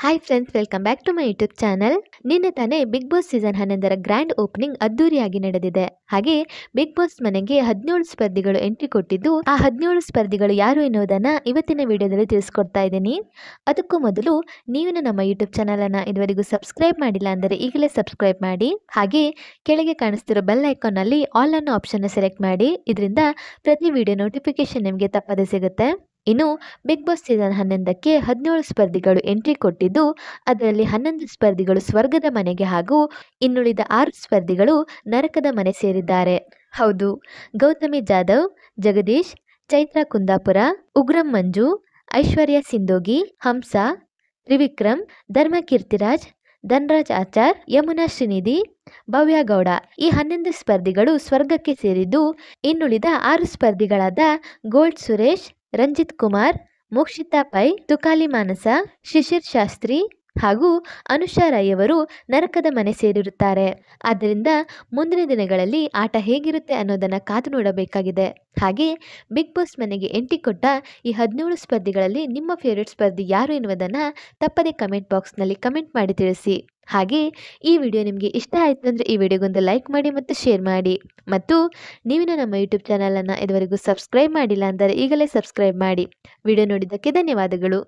Hi friends, welcome back to my YouTube channel. ನಿನ್ನೆ ತಾನೇ big boss season 11ರ grand opening ಅದ್ದೂರಿಯಾಗಿ ನಡೆದಿದೆ. ಹಾಗೆ ಬಿಗ್ ಬಾಸ್ ಮನೆಗೆ 17 ಸ್ಪರ್ಧಿಗಳು ಎಂಟ್ರಿ ಕೊಟ್ಟಿದ್ದು, ಆ 17 ಸ್ಪರ್ಧಿಗಳು ಯಾರು ಎನ್ನುವುದನ್ನ ಇವತ್ತಿನ ವಿಡಿಯೋದಲ್ಲಿ ತಿಳಿಸ್ಕೊಡ್ತಾ ಇದ್ದೀನಿ. ಅದಕ್ಕೂ ಮೊದಲು ನೀವು ನಮ್ಮ ಯೂಟ್ಯೂಬ್ ಚಾನಲ್ ಅನ್ನ ಇದುವರೆಗೂ ಸಬ್ಸ್ಕ್ರೈಬ್ ಮಾಡಿಲ್ಲ ಅಂದರೆ ಈಗಲೇ ಸಬ್ಸ್ಕ್ರೈಬ್ ಮಾಡಿ. ಹಾಗೆ ಕೆಳಗೆ ಕಾಣಿಸ್ತಿರೋ ಬೆಲ್ ಐಕಾನ್ ನಲ್ಲಿ ಆಲ್ ಅನ್ನೋ ಆಪ್ಷನ್ ಸೆಲೆಕ್ಟ್ ಮಾಡಿ. ಇದರಿಂದ ಪ್ರತಿ ವಿಡಿಯೋ ನೋಟಿಫಿಕೇಶನ್ ನಿಮಗೆ ತಪ್ಪದೇ ಸಿಗುತ್ತೆ. ಇನ್ನು ಬಿಗ್ ಬಾಸ್ ಸೀಸನ್ 11ಕ್ಕೆ 17 ಸ್ಪರ್ಧಿಗಳು ಎಂಟ್ರಿ ಕೊಟ್ಟಿದ್ದು, ಅದರಲ್ಲಿ 11 ಸ್ಪರ್ಧಿಗಳು ಸ್ವರ್ಗದ ಮನೆಗೆ ಹಾಗೂ ಇನ್ನುಳಿದ 6 ಸ್ಪರ್ಧಿಗಳು ನರಕದ ಮನೆ ಸೇರಿದ್ದಾರೆ. ಹೌದು, ಗೌತಮಿ ಜಾಧವ್, ಜಗದೀಶ್, ಚೈತ್ರಾ ಕುಂದಾಪುರ, ಉಗ್ರಂ ಮಂಜು, ಐಶ್ವರ್ಯ ಸಿಂಧೋಗಿ, ಹಂಸ, ತ್ರಿವಿಕ್ರಮ್, ಧರ್ಮ ಕೀರ್ತಿರಾಜ್, ಧನ್ರಾಜ್ ಆಚಾರ್, ಯಮುನಾ ಶ್ರೀನಿಧಿ, ಭವ್ಯ ಗೌಡ ಈ 11 ಸ್ಪರ್ಧಿಗಳು ಸ್ವರ್ಗಕ್ಕೆ ಸೇರಿದ್ದು, ಇನ್ನುಳಿದ 6 ಸ್ಪರ್ಧಿಗಳಾದ ಗೋಲ್ಡ್ ಸುರೇಶ್, ರಂಜಿತ್ ಕುಮಾರ್, ಮೋಕ್ಷಿತಾ ಪೈ, ತುಕಾಲಿ ಮಾನಸ, ಶಿಶಿರ್ ಶಾಸ್ತ್ರಿ ಹಾಗೂ ಅನುಷಾ ರೈ ಅವರು ನರಕದ ಮನೆ ಸೇರಿರುತ್ತಾರೆ. ಆದ್ದರಿಂದ ಮುಂದಿನ ದಿನಗಳಲ್ಲಿ ಆಟ ಹೇಗಿರುತ್ತೆ ಅನ್ನೋದನ್ನ ಕಾದು ನೋಡಬೇಕಾಗಿದೆ. ಹಾಗೆ ಬಿಗ್ ಬಾಸ್ ಮನೆಗೆ ಎಂಟ್ರಿ ಕೊಟ್ಟ ಈ 17 ಸ್ಪರ್ಧಿಗಳಲ್ಲಿ ನಿಮ್ಮ ಫೇವರೇಟ್ ಸ್ಪರ್ಧಿ ಯಾರು ಎನ್ನುವುದನ್ನ ತಪ್ಪದೆ ಕಮೆಂಟ್ ಬಾಕ್ಸ್ನಲ್ಲಿ ಕಮೆಂಟ್ ಮಾಡಿ ತಿಳಿಸಿ. ಹಾಗೆ ಈ ವಿಡಿಯೋ ನಿಮಗೆ ಇಷ್ಟ ಆಯಿತು ಅಂದರೆ ಈ ವಿಡಿಯೋಗೊಂದು ಲೈಕ್ ಮಾಡಿ ಮತ್ತು ಶೇರ್ ಮಾಡಿ. ಮತ್ತು ನೀವಿನ ನಮ್ಮ ಯೂಟ್ಯೂಬ್ ಚಾನಲನ್ನು ಇದುವರೆಗೂ ಸಬ್ಸ್ಕ್ರೈಬ್ ಮಾಡಿಲ್ಲ ಅಂದರೆ ಈಗಲೇ ಸಬ್ಸ್ಕ್ರೈಬ್ ಮಾಡಿ. ವಿಡಿಯೋ ನೋಡಿದ್ದಕ್ಕೆ ಧನ್ಯವಾದಗಳು.